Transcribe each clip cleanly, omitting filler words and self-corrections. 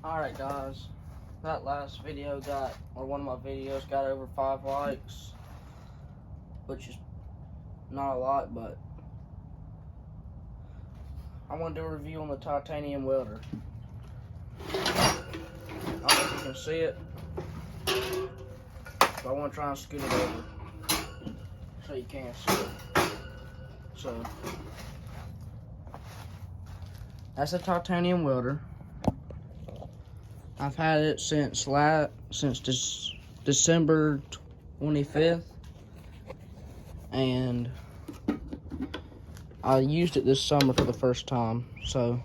Alright guys, that last video one of my videos got over 5 likes, which is not a lot, but I want to do a review on the titanium welder. I don't know if you can see it, but I want to try and scoot it over so you can see it. So, that's a titanium welder. I've had it since December 25th, and I used it this summer for the first time. So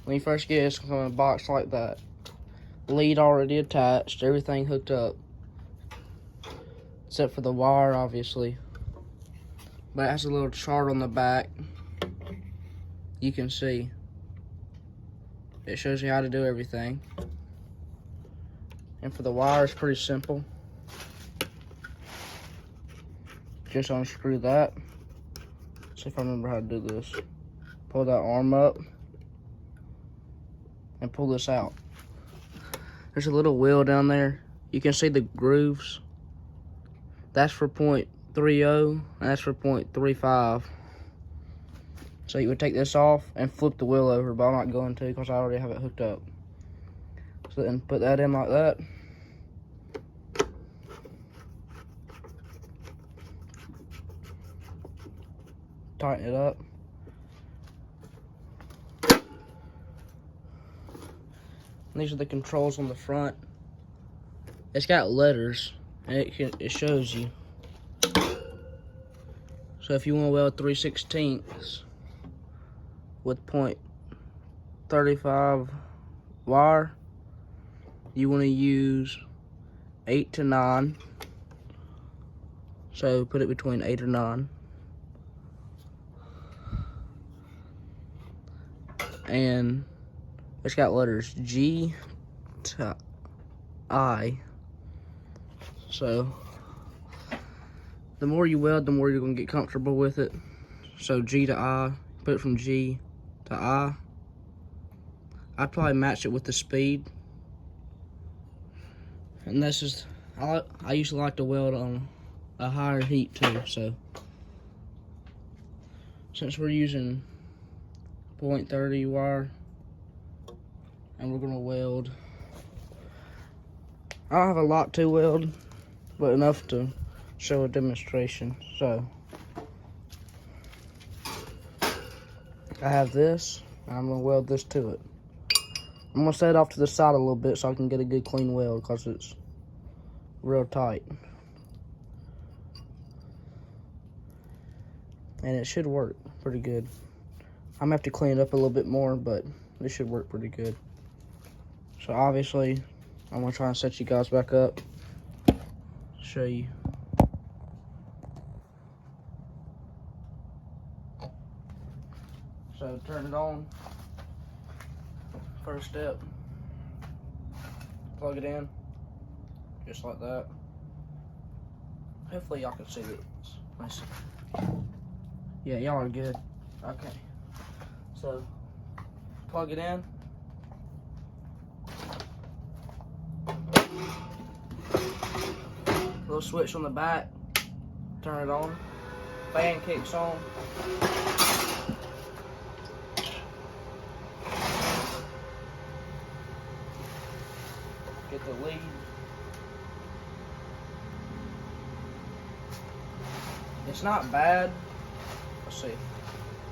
when you first get it, it's in a box like that. Lead already attached, everything hooked up, except for the wire, obviously. But it has a little chart on the back. You can see. It shows you how to do everything. And for the wire, it's pretty simple. Just unscrew that. See if I remember how to do this. Pull that arm up and pull this out. There's a little wheel down there. You can see the grooves. That's for 0.30 and that's for 0.35. So you would take this off and flip the wheel over, but I'm not going to because I already have it hooked up. So then put that in like that. Tighten it up. And these are the controls on the front. It's got letters, and it shows you. So if you want to weld 3/16 with 0.35 wire, you want to use 8 to 9. So put it between 8 or 9. And it's got letters G to I. So the more you weld, the more you're gonna get comfortable with it. So G to I, put it from G to I. I'd probably match it with the speed. And this is, I usually like to weld on a higher heat too, so. Since we're using 0.30 wire, and we're gonna weld. I don't have a lot to weld, but enough to show a demonstration. So I have this, and I'm gonna weld this to it. I'm gonna set it off to the side a little bit so I can get a good clean weld because it's real tight. And it should work pretty good. I'm gonna have to clean it up a little bit more, but this should work pretty good. So obviously, I'm gonna try and set you guys back up, show you. So turn it on. First step, plug it in, just like that. Hopefully y'all can see this. Nice. Yeah, y'all are good. Okay. So, plug it in. Little switch on the back. Turn it on. Fan kicks on. Get the lead. It's not bad. Let's see.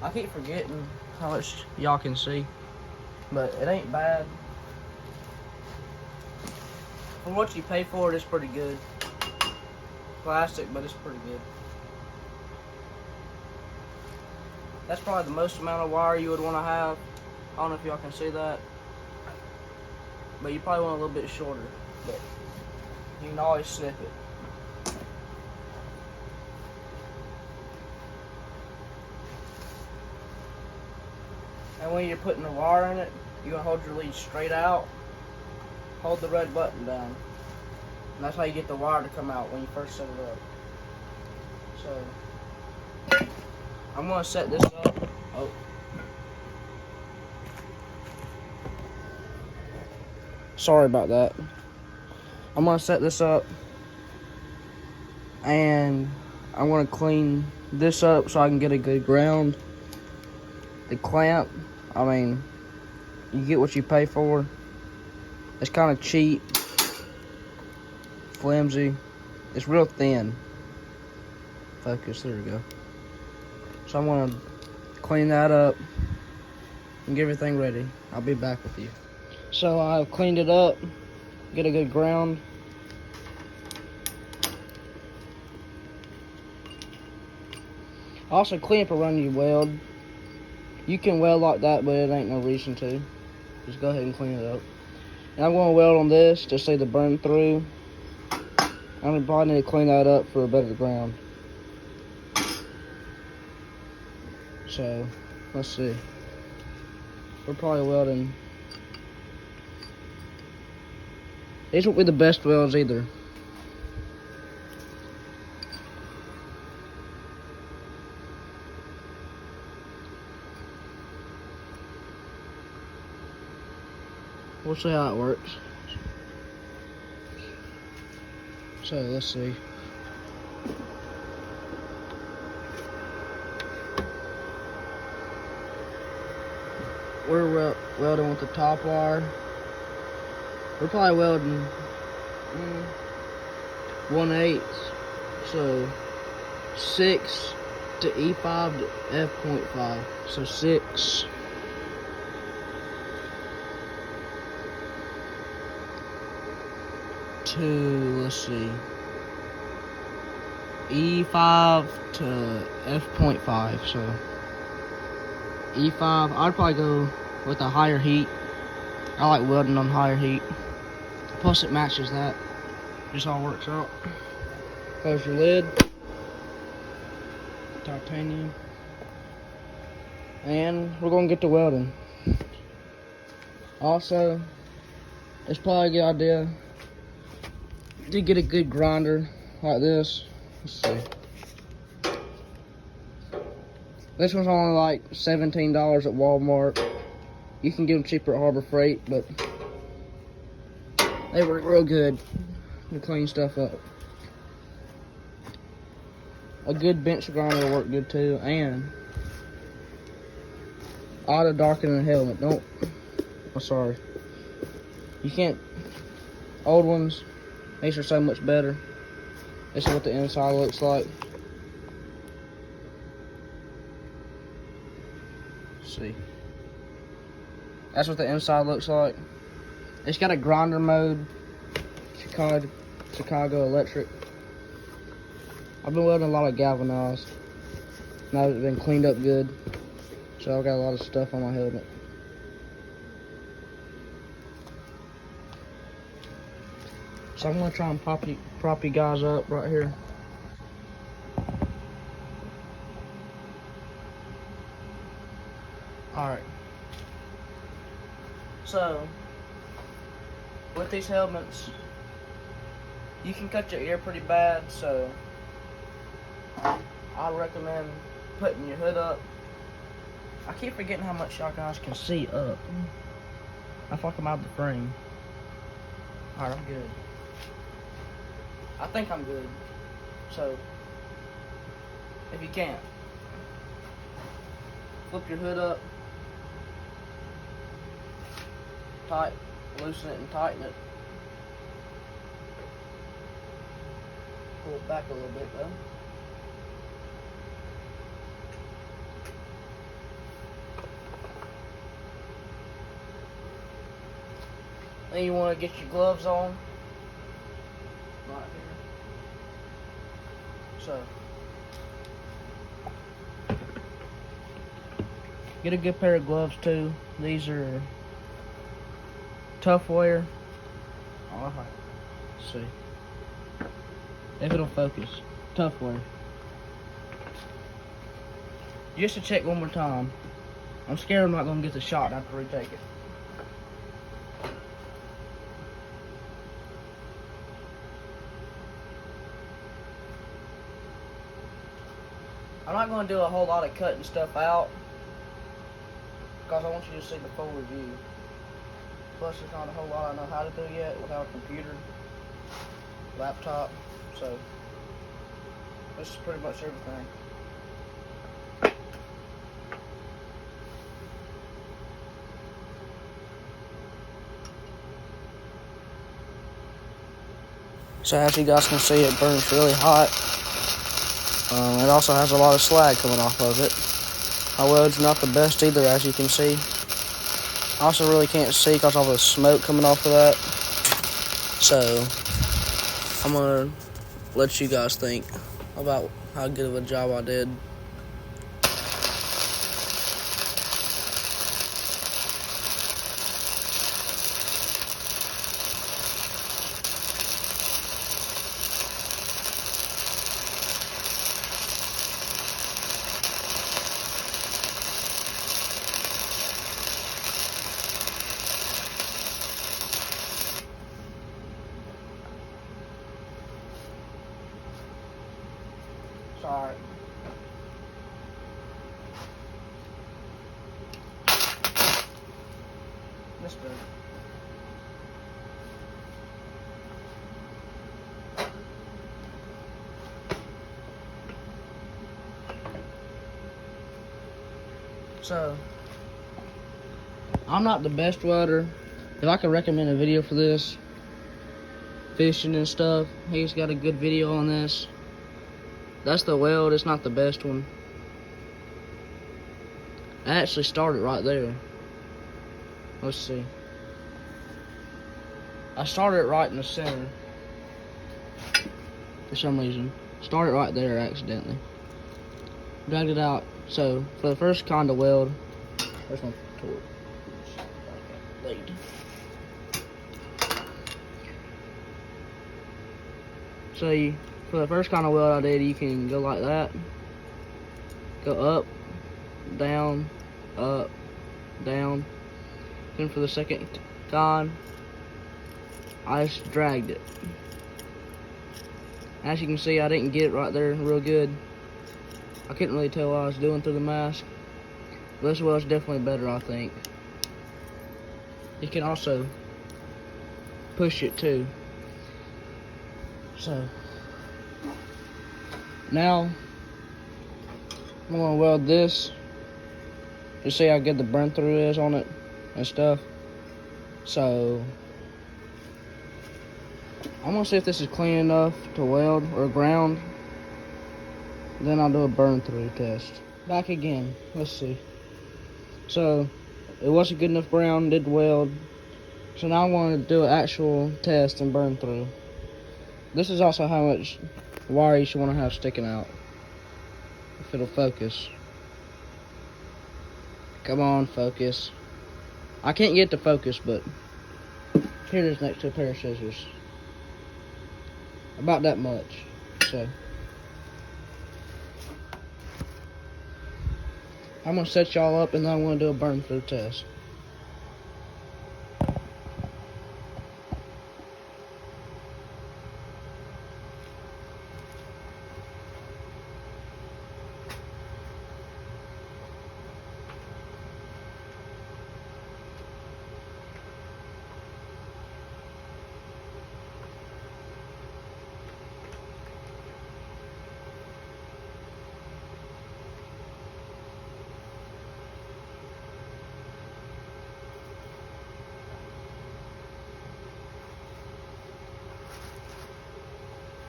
I keep forgetting how much y'all can see, but it ain't bad. For what you pay for it, it's pretty good. Plastic, but it's pretty good. That's probably the most amount of wire you would want to have. I don't know if y'all can see that, but you probably want a little bit shorter, but you can always snip it. And when you're putting the wire in it, you're going to hold your lead straight out, hold the red button down, and that's how you get the wire to come out when you first set it up. So, I'm going to set this up. Oh. Sorry about that. I'm gonna set this up and I'm gonna clean this up so I can get a good ground. The clamp, I mean, you get what you pay for. It's kind of cheap, flimsy. It's real thin. Focus, there we go. So I'm gonna clean that up and get everything ready. I'll be back with you. So I've cleaned it up, get a good ground. Also clean up around your weld. You can weld like that, but it ain't no reason to. Just go ahead and clean it up. And I'm going to weld on this to see the burn through. I'm going to probably need to clean that up for a better ground. So, let's see. We're probably welding. These won't be the best welds either. We'll see how it works. So, let's see. We're welding with the top wire. We're probably welding 1/8, so 6 to E5 to F.5. So 6 to, let's see, E5 to F.5. So E5, I'd probably go with a higher heat. I like welding on higher heat. Plus it matches that. Just all works out. Close your lid. Titanium. And we're gonna get to welding. Also, it's probably a good idea to get a good grinder like this. Let's see. This one's only like $17 at Walmart. You can get them cheaper at Harbor Freight, but they work real good to clean stuff up. A good bench grinder will work good too, and auto darken the helmet. I'm sorry. You can't. Old ones, these are so much better. This is what the inside looks like. Let's see. That's what the inside looks like. It's got a grinder mode. Chicago Electric. I've been welding a lot of galvanized. Now it's been cleaned up good. So I've got a lot of stuff on my helmet. So I'm gonna try and prop you guys up right here. Alright. So, with these helmets, you can cut your ear pretty bad, so I recommend putting your hood up. I keep forgetting how much y'all guys can see up. I feel like I'm out of the frame. Alright, I'm good. I think I'm good. So, if you can't, flip your hood up, loosen it and tighten it. Pull it back a little bit though. Then you want to get your gloves on. Right here. So, get a good pair of gloves too. These are tough wear. Alright. Let's see. If it'll focus. Tough wear. Just to check one more time. I'm scared I'm not going to get the shot and have to retake it. I'm not going to do a whole lot of cutting stuff out because I want you to see the full review. Plus, there's not a whole lot I know how to do yet without a computer, laptop. So, this is pretty much everything. So as you guys can see, it burns really hot. It also has a lot of slag coming off of it. My weld's not the best either, as you can see. I also really can't see because of all the smoke coming off of that. So I'm gonna let you guys think about how good of a job I did. Sorry. Mister. So, I'm not the best welder. If I could recommend a video for this, fishing and stuff, he's got a good video on this. That's the weld, it's not the best one. I actually started right there. Let's see. I started right in the center for some reason. Started right there accidentally. Dragged it out. So for the first kind of weld, there's my torch. Lead. So for the first kind of weld I did, you can go like that. Go up, down, up, down. Then for the second kind, I just dragged it. As you can see, I didn't get it right there real good. I couldn't really tell what I was doing through the mask. But this weld's definitely better, I think. You can also push it too. So now I'm gonna weld this to see how good the burn through is on it and stuff. So I'm gonna see if this is clean enough to weld or ground. Then I'll do a burn through test. Back again, let's see. So it wasn't good enough ground, did weld. So now I want to do an actual test and burn through. This is also how much wire you should want to have sticking out, if it'll focus. Come on, focus. I can't get to focus, but here it is next to a pair of scissors. About that much. So I'm gonna set y'all up and then I'm gonna do a burn through test.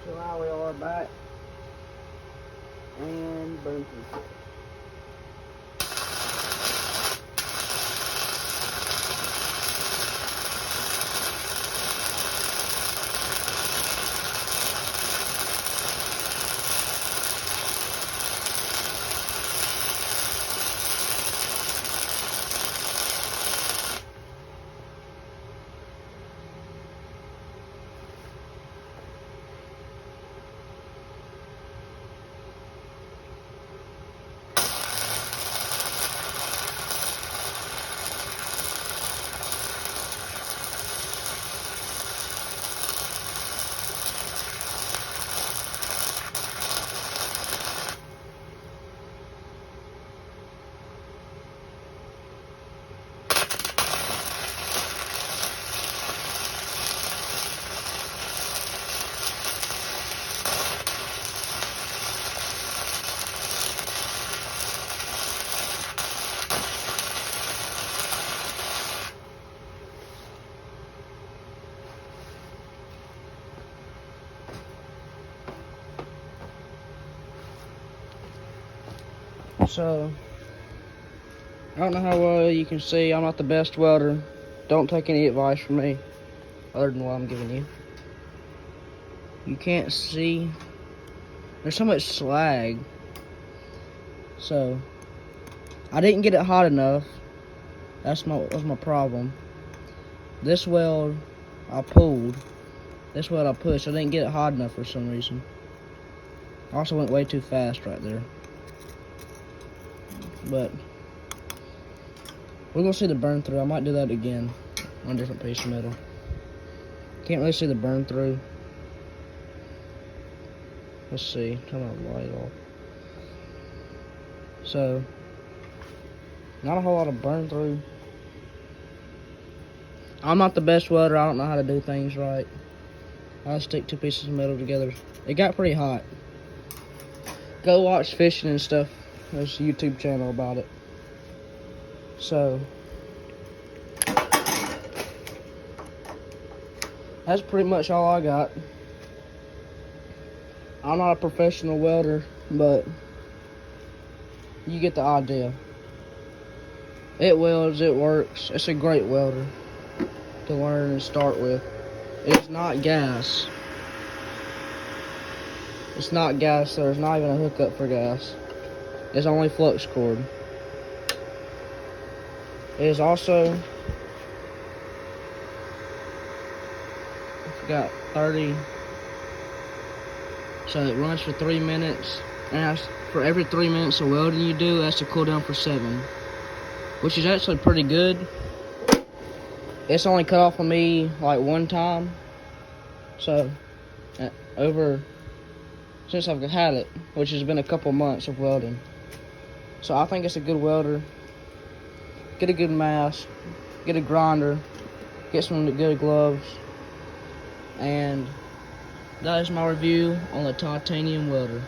So now we are back and burn through. So, I don't know how well you can see. I'm not the best welder. Don't take any advice from me other than what I'm giving you. You can't see. There's so much slag. So, I didn't get it hot enough. That's my problem. This weld I pulled. This weld I pushed. I didn't get it hot enough for some reason. I also went way too fast right there. But we're gonna see the burn through. I might do that again on a different piece of metal. Can't really see the burn through. Let's see. Turn the light off. So, not a whole lot of burn through. I'm not the best welder. I don't know how to do things right. I stick two pieces of metal together. It got pretty hot. Go watch fishing and stuff. There's a YouTube channel about it. So, that's pretty much all I got. I'm not a professional welder, but you get the idea. It welds, it works. It's a great welder to learn and start with. It's not gas. It's not gas. There's not even a hookup for gas. It's only flux cord. It is also, I got 30. So it runs for 3 minutes. And for every 3 minutes of welding you do, that's to cool down for 7. Which is actually pretty good. It's only cut off on me like one time. So, since I've had it, which has been a couple months of welding. So I think it's a good welder. Get a good mask, get a grinder, get some good gloves. And that is my review on the titanium welder.